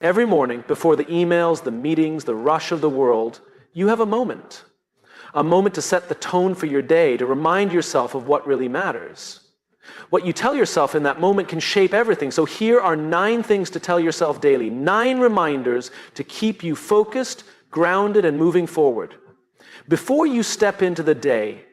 Every morning, before the emails, the meetings, the rush of the world, you have a moment. A moment to set the tone for your day, to remind yourself of what really matters. What you tell yourself in that moment can shape everything. So here are 9 things to tell yourself daily. 9 reminders to keep you focused, grounded, and moving forward. Before you step into the day,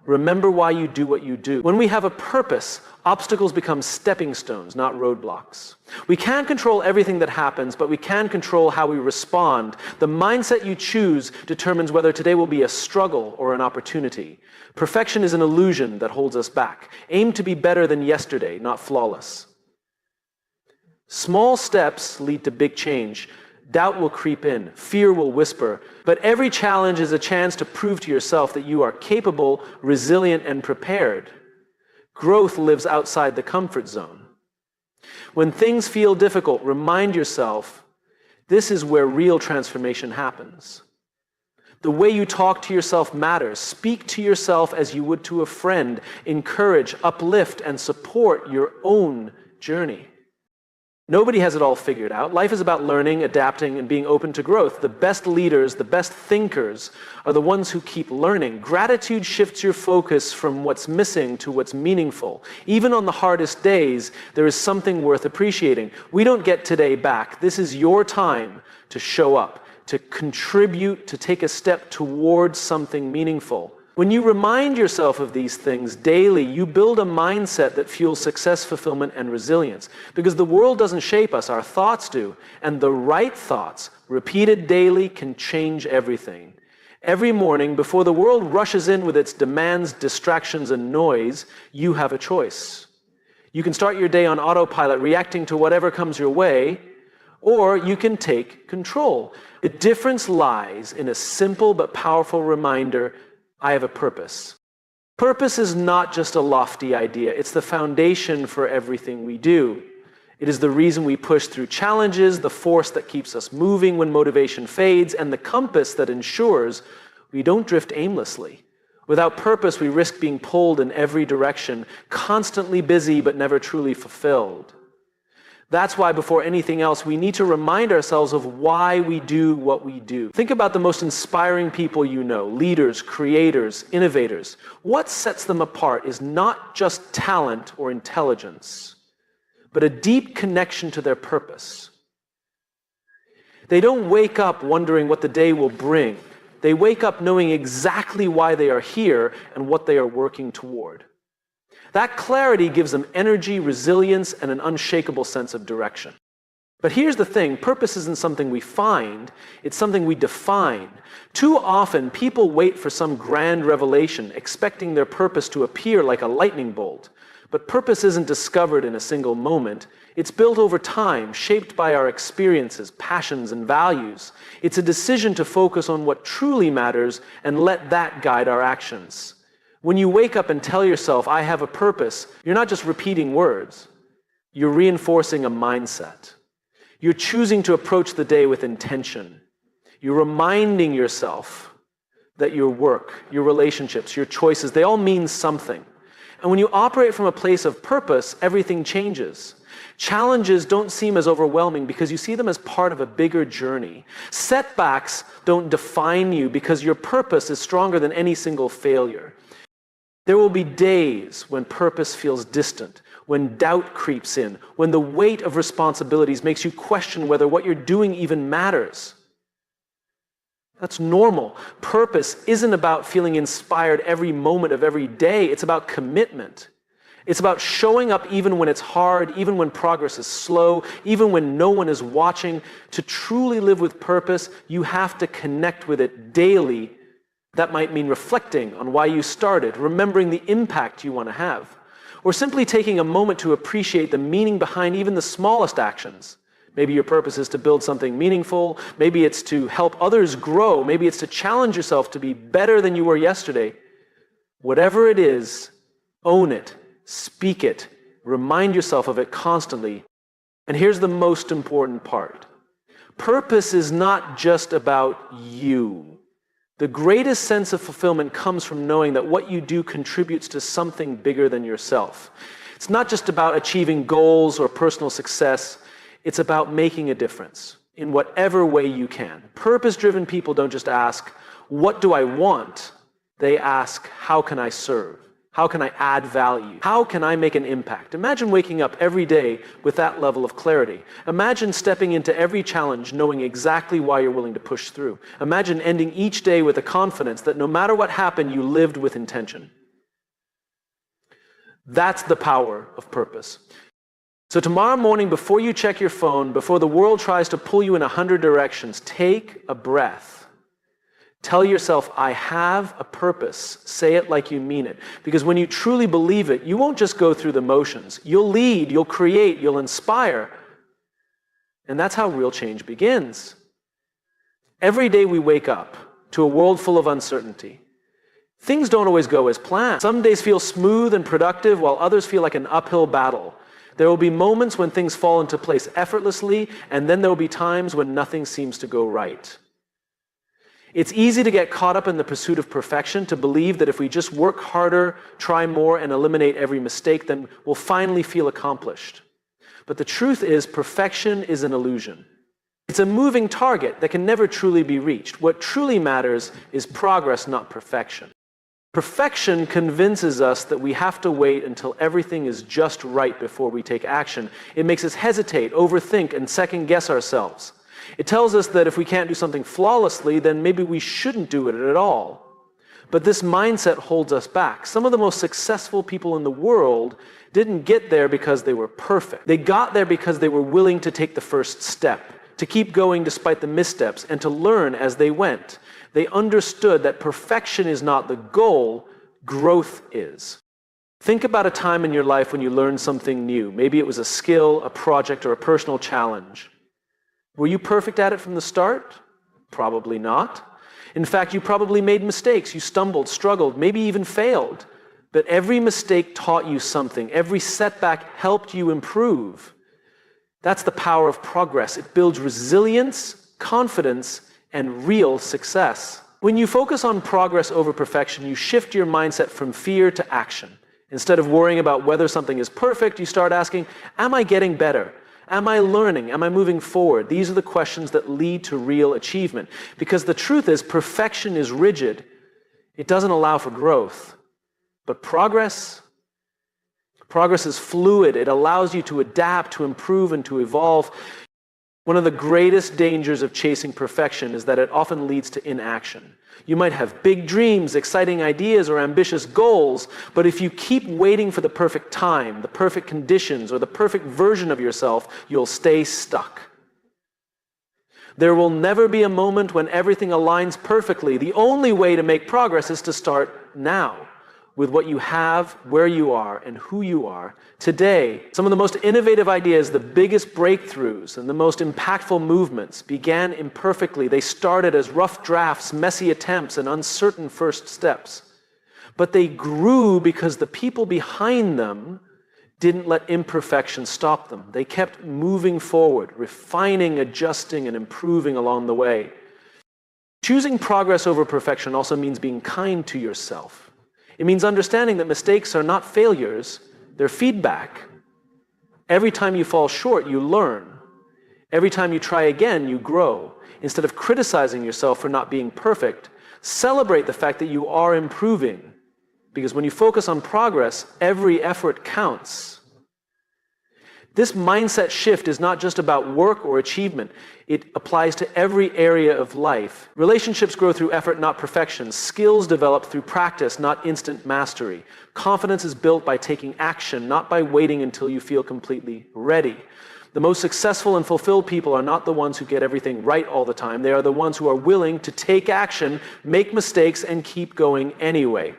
remember why you do what you do. When we have a purpose, obstacles become stepping stones, not roadblocks. We can't control everything that happens, but we can control how we respond. The mindset you choose determines whether today will be a struggle or an opportunity. Perfection is an illusion that holds us back. Aim to be better than yesterday, not flawless. Small steps lead to big change. Doubt will creep in, fear will whisper, but every challenge is a chance to prove to yourself that you are capable, resilient, and prepared. Growth lives outside the comfort zone. When things feel difficult, remind yourself, this is where real transformation happens. The way you talk to yourself matters. Speak to yourself as you would to a friend. Encourage, uplift, and support your own journey. Nobody has it all figured out. Life is about learning, adapting, and being open to growth. The best leaders, the best thinkers are the ones who keep learning. Gratitude shifts your focus from what's missing to what's meaningful. Even on the hardest days, there is something worth appreciating. We don't get today back. This is your time to show up, to contribute, to take a step towards something meaningful. When you remind yourself of these things daily, you build a mindset that fuels success, fulfillment, and resilience. Because the world doesn't shape us, our thoughts do. And the right thoughts, repeated daily, can change everything. Every morning, before the world rushes in with its demands, distractions, and noise, you have a choice. You can start your day on autopilot, reacting to whatever comes your way, or you can take control. The difference lies in a simple but powerful reminder: I have a purpose. Purpose is not just a lofty idea. It's the foundation for everything we do. It is the reason we push through challenges, the force that keeps us moving when motivation fades, and the compass that ensures we don't drift aimlessly. Without purpose, we risk being pulled in every direction, constantly busy but never truly fulfilled. That's why, before anything else, we need to remind ourselves of why we do what we do. Think about the most inspiring people you know, leaders, creators, innovators. What sets them apart is not just talent or intelligence, but a deep connection to their purpose. They don't wake up wondering what the day will bring. They wake up knowing exactly why they are here and what they are working toward. That clarity gives them energy, resilience, and an unshakable sense of direction. But here's the thing, purpose isn't something we find, it's something we define. Too often, people wait for some grand revelation, expecting their purpose to appear like a lightning bolt. But purpose isn't discovered in a single moment. It's built over time, shaped by our experiences, passions, and values. It's a decision to focus on what truly matters and let that guide our actions. When you wake up and tell yourself, I have a purpose, you're not just repeating words. You're reinforcing a mindset. You're choosing to approach the day with intention. You're reminding yourself that your work, your relationships, your choices, they all mean something. And when you operate from a place of purpose, everything changes. Challenges don't seem as overwhelming because you see them as part of a bigger journey. Setbacks don't define you because your purpose is stronger than any single failure. There will be days when purpose feels distant, when doubt creeps in, when the weight of responsibilities makes you question whether what you're doing even matters. That's normal. Purpose isn't about feeling inspired every moment of every day. It's about commitment. It's about showing up even when it's hard, even when progress is slow, even when no one is watching. To truly live with purpose, you have to connect with it daily. That might mean reflecting on why you started, remembering the impact you want to have, or simply taking a moment to appreciate the meaning behind even the smallest actions. Maybe your purpose is to build something meaningful. Maybe it's to help others grow. Maybe it's to challenge yourself to be better than you were yesterday. Whatever it is, own it, speak it, remind yourself of it constantly. And here's the most important part. Purpose is not just about you. The greatest sense of fulfillment comes from knowing that what you do contributes to something bigger than yourself. It's not just about achieving goals or personal success. It's about making a difference in whatever way you can. Purpose-driven people don't just ask, what do I want? They ask, how can I serve? How can I add value? How can I make an impact? Imagine waking up every day with that level of clarity. Imagine stepping into every challenge knowing exactly why you're willing to push through. Imagine ending each day with the confidence that no matter what happened, you lived with intention. That's the power of purpose. So tomorrow morning, before you check your phone, before the world tries to pull you in 100 directions, take a breath. Tell yourself, I have a purpose. Say it like you mean it. Because when you truly believe it, you won't just go through the motions. You'll lead, you'll create, you'll inspire. And that's how real change begins. Every day we wake up to a world full of uncertainty. Things don't always go as planned. Some days feel smooth and productive, while others feel like an uphill battle. There will be moments when things fall into place effortlessly, and then there will be times when nothing seems to go right. It's easy to get caught up in the pursuit of perfection, to believe that if we just work harder, try more, and eliminate every mistake, then we'll finally feel accomplished. But the truth is, perfection is an illusion. It's a moving target that can never truly be reached. What truly matters is progress, not perfection. Perfection convinces us that we have to wait until everything is just right before we take action. It makes us hesitate, overthink, and second-guess ourselves. It tells us that if we can't do something flawlessly, then maybe we shouldn't do it at all. But this mindset holds us back. Some of the most successful people in the world didn't get there because they were perfect. They got there because they were willing to take the first step, to keep going despite the missteps, and to learn as they went. They understood that perfection is not the goal, growth is. Think about a time in your life when you learned something new. Maybe it was a skill, a project, or a personal challenge. Were you perfect at it from the start? Probably not. In fact, you probably made mistakes. You stumbled, struggled, maybe even failed. But every mistake taught you something. Every setback helped you improve. That's the power of progress. It builds resilience, confidence, and real success. When you focus on progress over perfection, you shift your mindset from fear to action. Instead of worrying about whether something is perfect, you start asking, am I getting better? Am I learning? Am I moving forward? These are the questions that lead to real achievement. Because the truth is, perfection is rigid. It doesn't allow for growth. But progress is fluid. It allows you to adapt, to improve, and to evolve. One of the greatest dangers of chasing perfection is that it often leads to inaction. You might have big dreams, exciting ideas, or ambitious goals, but if you keep waiting for the perfect time, the perfect conditions, or the perfect version of yourself, you'll stay stuck. There will never be a moment when everything aligns perfectly. The only way to make progress is to start now, with what you have, where you are, and who you are today. Some of the most innovative ideas, the biggest breakthroughs, and the most impactful movements began imperfectly. They started as rough drafts, messy attempts, and uncertain first steps. But they grew because the people behind them didn't let imperfection stop them. They kept moving forward, refining, adjusting, and improving along the way. Choosing progress over perfection also means being kind to yourself. It means understanding that mistakes are not failures, they're feedback. Every time you fall short, you learn. Every time you try again, you grow. Instead of criticizing yourself for not being perfect, celebrate the fact that you are improving. Because when you focus on progress, every effort counts. This mindset shift is not just about work or achievement. It applies to every area of life. Relationships grow through effort, not perfection. Skills develop through practice, not instant mastery. Confidence is built by taking action, not by waiting until you feel completely ready. The most successful and fulfilled people are not the ones who get everything right all the time. They are the ones who are willing to take action, make mistakes, and keep going anyway.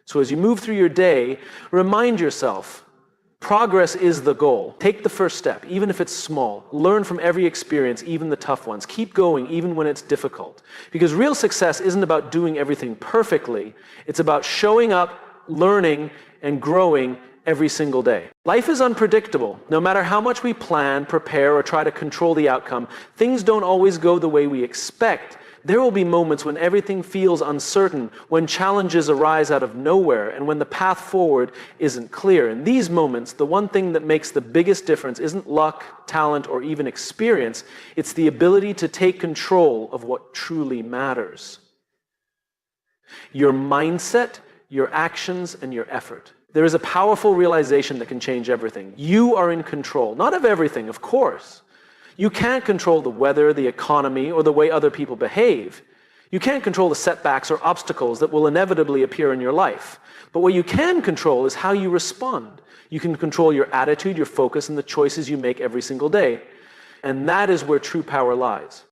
So as you move through your day, remind yourself, progress is the goal. Take the first step, even if it's small. Learn from every experience, even the tough ones. Keep going, even when it's difficult. Because real success isn't about doing everything perfectly. It's about showing up, learning, and growing every single day. Life is unpredictable. No matter how much we plan, prepare, or try to control the outcome, things don't always go the way we expect. There will be moments when everything feels uncertain, when challenges arise out of nowhere, and when the path forward isn't clear. In these moments, the one thing that makes the biggest difference isn't luck, talent, or even experience. It's the ability to take control of what truly matters. Your mindset, your actions, and your effort. There is a powerful realization that can change everything. You are in control, not of everything, of course. You can't control the weather, the economy, or the way other people behave. You can't control the setbacks or obstacles that will inevitably appear in your life. But what you can control is how you respond. You can control your attitude, your focus, and the choices you make every single day. And that is where true power lies.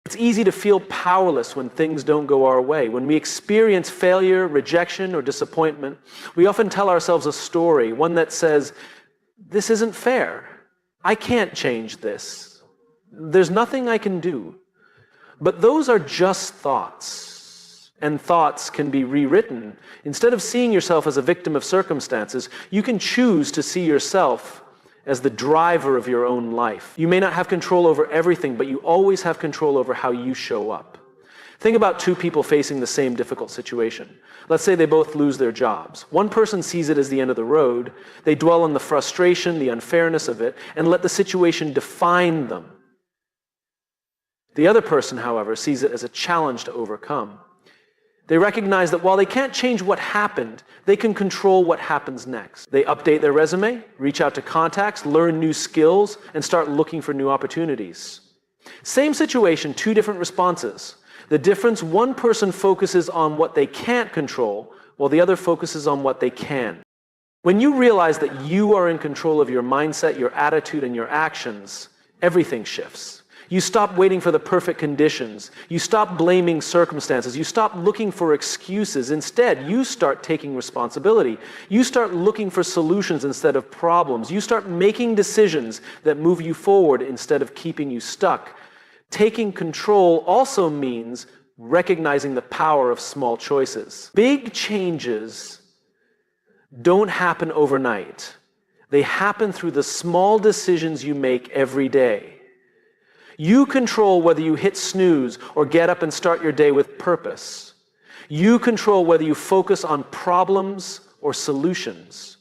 It's easy to feel powerless when things don't go our way. When we experience failure, rejection, or disappointment, we often tell ourselves a story, one that says, "This isn't fair. I can't change this. There's nothing I can do." But those are just thoughts, and thoughts can be rewritten. Instead of seeing yourself as a victim of circumstances, you can choose to see yourself as the driver of your own life. You may not have control over everything, but you always have control over how you show up. Think about two people facing the same difficult situation. Let's say they both lose their jobs. One person sees it as the end of the road. They dwell on the frustration, the unfairness of it, and let the situation define them. The other person, however, sees it as a challenge to overcome. They recognize that while they can't change what happened, they can control what happens next. They update their resume, reach out to contacts, learn new skills, and start looking for new opportunities. Same situation, two different responses. The difference, one person focuses on what they can't control, while the other focuses on what they can. When you realize that you are in control of your mindset, your attitude, and your actions, everything shifts. You stop waiting for the perfect conditions. You stop blaming circumstances. You stop looking for excuses. Instead, you start taking responsibility. You start looking for solutions instead of problems. You start making decisions that move you forward instead of keeping you stuck. Taking control also means recognizing the power of small choices. Big changes don't happen overnight. They happen through the small decisions you make every day. You control whether you hit snooze or get up and start your day with purpose. You control whether you focus on problems or solutions.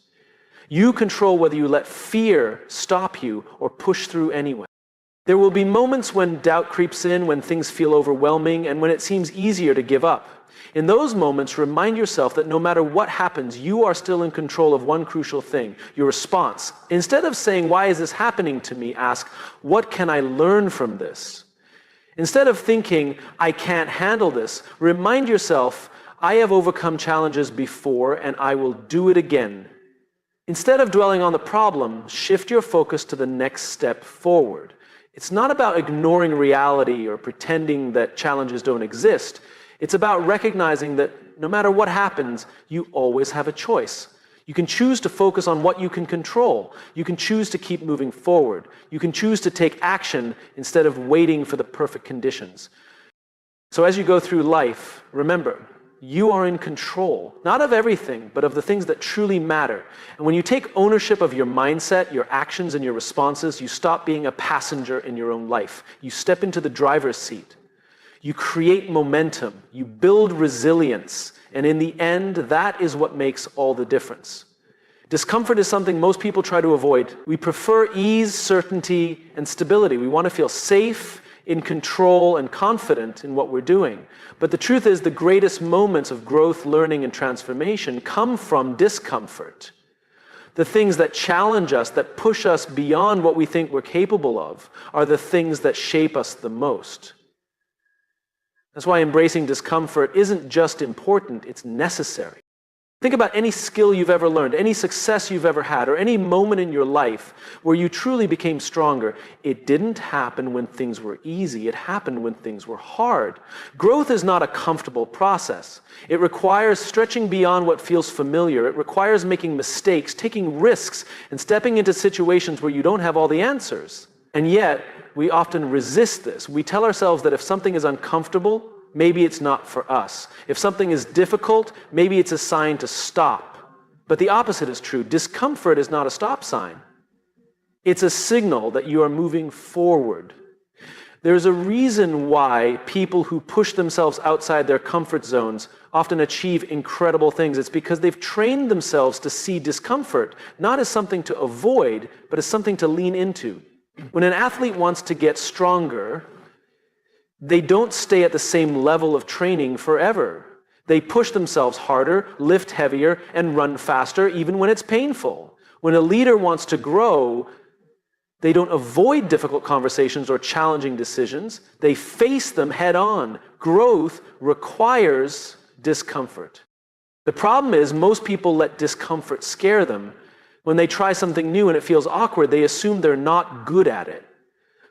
You control whether you let fear stop you or push through anyway. There will be moments when doubt creeps in, when things feel overwhelming, and when it seems easier to give up. In those moments, remind yourself that no matter what happens, you are still in control of one crucial thing, your response. Instead of saying, "Why is this happening to me?" ask, "What can I learn from this?" Instead of thinking, "I can't handle this," remind yourself, "I have overcome challenges before and I will do it again." Instead of dwelling on the problem, shift your focus to the next step forward. It's not about ignoring reality or pretending that challenges don't exist. It's about recognizing that no matter what happens, you always have a choice. You can choose to focus on what you can control. You can choose to keep moving forward. You can choose to take action instead of waiting for the perfect conditions. So as you go through life, remember, you are in control, not of everything, but of the things that truly matter. And when you take ownership of your mindset, your actions, and your responses, you stop being a passenger in your own life. You step into the driver's seat. You create momentum, you build resilience, and in the end, that is what makes all the difference. Discomfort is something most people try to avoid. We prefer ease, certainty, and stability. We want to feel safe, in control, and confident in what we're doing. But the truth is, the greatest moments of growth, learning, and transformation come from discomfort. The things that challenge us, that push us beyond what we think we're capable of, are the things that shape us the most. That's why embracing discomfort isn't just important, it's necessary. Think about any skill you've ever learned, any success you've ever had, or any moment in your life where you truly became stronger. It didn't happen when things were easy, it happened when things were hard. Growth is not a comfortable process. It requires stretching beyond what feels familiar. It requires making mistakes, taking risks, and stepping into situations where you don't have all the answers. And yet, we often resist this. We tell ourselves that if something is uncomfortable, maybe it's not for us. If something is difficult, maybe it's a sign to stop. But the opposite is true. Discomfort is not a stop sign. It's a signal that you are moving forward. There's a reason why people who push themselves outside their comfort zones often achieve incredible things. It's because they've trained themselves to see discomfort not as something to avoid, but as something to lean into. When an athlete wants to get stronger, they don't stay at the same level of training forever. They push themselves harder, lift heavier, and run faster even when it's painful. When a leader wants to grow, they don't avoid difficult conversations or challenging decisions. They face them head on. Growth requires discomfort. The problem is most people let discomfort scare them. When they try something new and it feels awkward, they assume they're not good at it.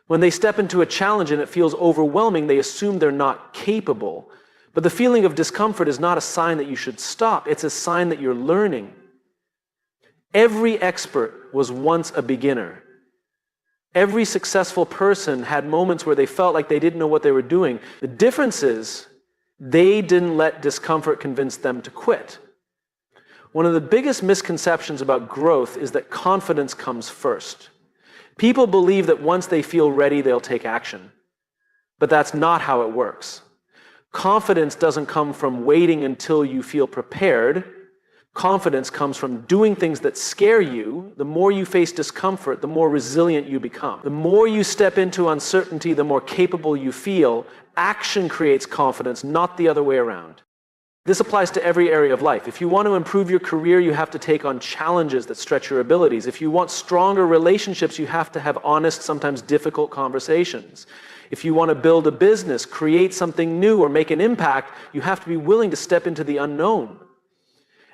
When they step into a challenge and it feels overwhelming, they assume they're not capable. But the feeling of discomfort is not a sign that you should stop. It's a sign that you're learning. Every expert was once a beginner. Every successful person had moments where they felt like they didn't know what they were doing. The difference is they didn't let discomfort convince them to quit. One of the biggest misconceptions about growth is that confidence comes first. People believe that once they feel ready, they'll take action. But that's not how it works. Confidence doesn't come from waiting until you feel prepared. Confidence comes from doing things that scare you. The more you face discomfort, the more resilient you become. The more you step into uncertainty, the more capable you feel. Action creates confidence, not the other way around. This applies to every area of life. If you want to improve your career, you have to take on challenges that stretch your abilities. If you want stronger relationships, you have to have honest, sometimes difficult conversations. If you want to build a business, create something new, or make an impact, you have to be willing to step into the unknown.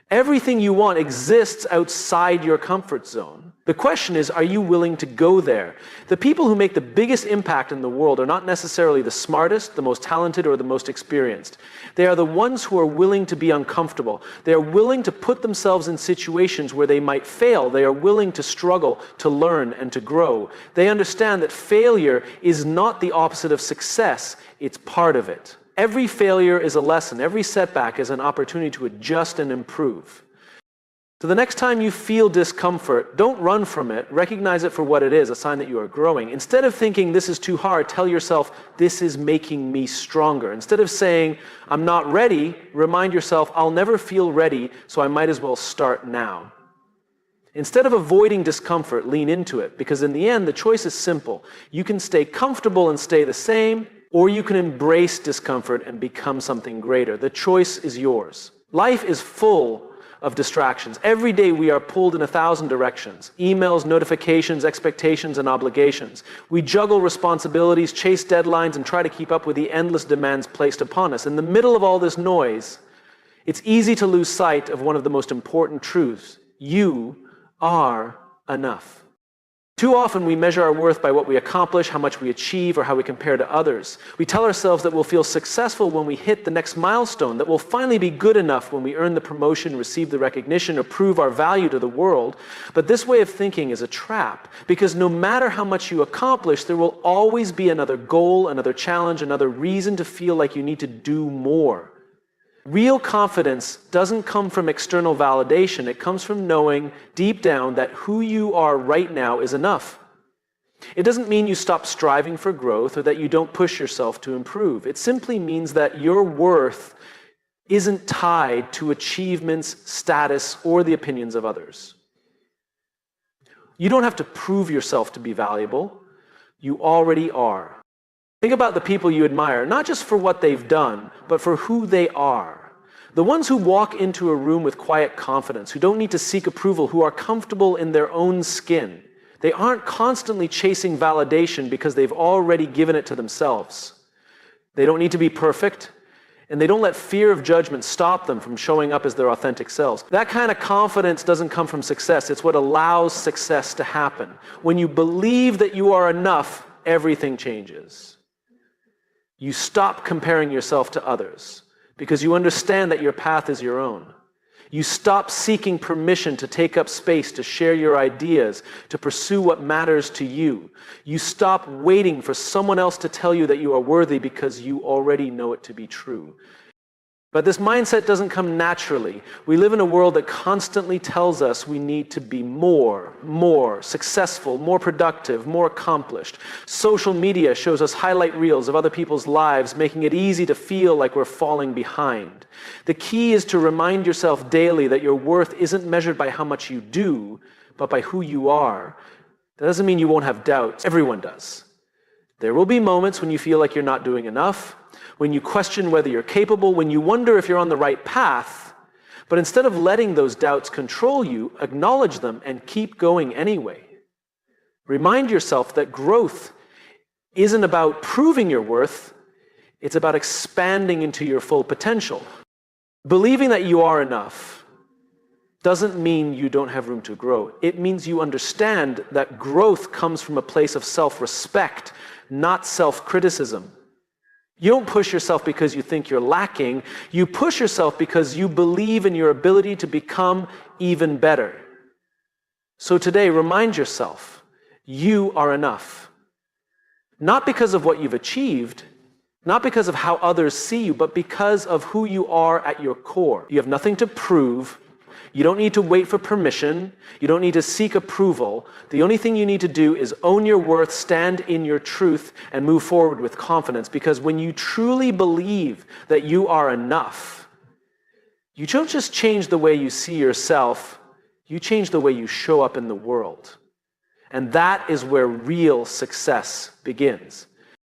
Everything you want exists outside your comfort zone. The question is, are you willing to go there? The people who make the biggest impact in the world are not necessarily the smartest, the most talented, or the most experienced. They are the ones who are willing to be uncomfortable. They are willing to put themselves in situations where they might fail. They are willing to struggle, to learn, and to grow. They understand that failure is not the opposite of success. It's part of it. Every failure is a lesson. Every setback is an opportunity to adjust and improve. So the next time you feel discomfort, don't run from it. Recognize it for what it is, a sign that you are growing. Instead of thinking this is too hard, tell yourself this is making me stronger. Instead of saying I'm not ready, remind yourself I'll never feel ready, so I might as well start now. Instead of avoiding discomfort, lean into it, because in the end, the choice is simple. You can stay comfortable and stay the same, or you can embrace discomfort and become something greater. The choice is yours. Life is full of distractions. Every day we are pulled in 1,000 directions. Emails, notifications, expectations, and obligations. We juggle responsibilities, chase deadlines, and try to keep up with the endless demands placed upon us. In the middle of all this noise, it's easy to lose sight of one of the most important truths. You are enough. Too often we measure our worth by what we accomplish, how much we achieve, or how we compare to others. We tell ourselves that we'll feel successful when we hit the next milestone, that we'll finally be good enough when we earn the promotion, receive the recognition, or prove our value to the world. But this way of thinking is a trap, because no matter how much you accomplish, there will always be another goal, another challenge, another reason to feel like you need to do more. Real confidence doesn't come from external validation. It comes from knowing deep down that who you are right now is enough. It doesn't mean you stop striving for growth or that you don't push yourself to improve. It simply means that your worth isn't tied to achievements, status, or the opinions of others. You don't have to prove yourself to be valuable. You already are. Think about the people you admire, not just for what they've done, but for who they are. The ones who walk into a room with quiet confidence, who don't need to seek approval, who are comfortable in their own skin. They aren't constantly chasing validation because they've already given it to themselves. They don't need to be perfect, and they don't let fear of judgment stop them from showing up as their authentic selves. That kind of confidence doesn't come from success. It's what allows success to happen. When you believe that you are enough, everything changes. You stop comparing yourself to others because you understand that your path is your own. You stop seeking permission to take up space, to share your ideas, to pursue what matters to you. You stop waiting for someone else to tell you that you are worthy because you already know it to be true. But this mindset doesn't come naturally. We live in a world that constantly tells us we need to be more successful, more productive, more accomplished. Social media shows us highlight reels of other people's lives, making it easy to feel like we're falling behind. The key is to remind yourself daily that your worth isn't measured by how much you do, but by who you are. That doesn't mean you won't have doubts. Everyone does. There will be moments when you feel like you're not doing enough, when you question whether you're capable, when you wonder if you're on the right path. But instead of letting those doubts control you, acknowledge them and keep going anyway. Remind yourself that growth isn't about proving your worth, it's about expanding into your full potential. Believing that you are enough doesn't mean you don't have room to grow. It means you understand that growth comes from a place of self-respect, not self-criticism. You don't push yourself because you think you're lacking. You push yourself because you believe in your ability to become even better. So today, remind yourself, you are enough. Not because of what you've achieved, not because of how others see you, but because of who you are at your core. You have nothing to prove. You don't need to wait for permission. You don't need to seek approval. The only thing you need to do is own your worth, stand in your truth, and move forward with confidence. Because when you truly believe that you are enough, you don't just change the way you see yourself, you change the way you show up in the world. And that is where real success begins.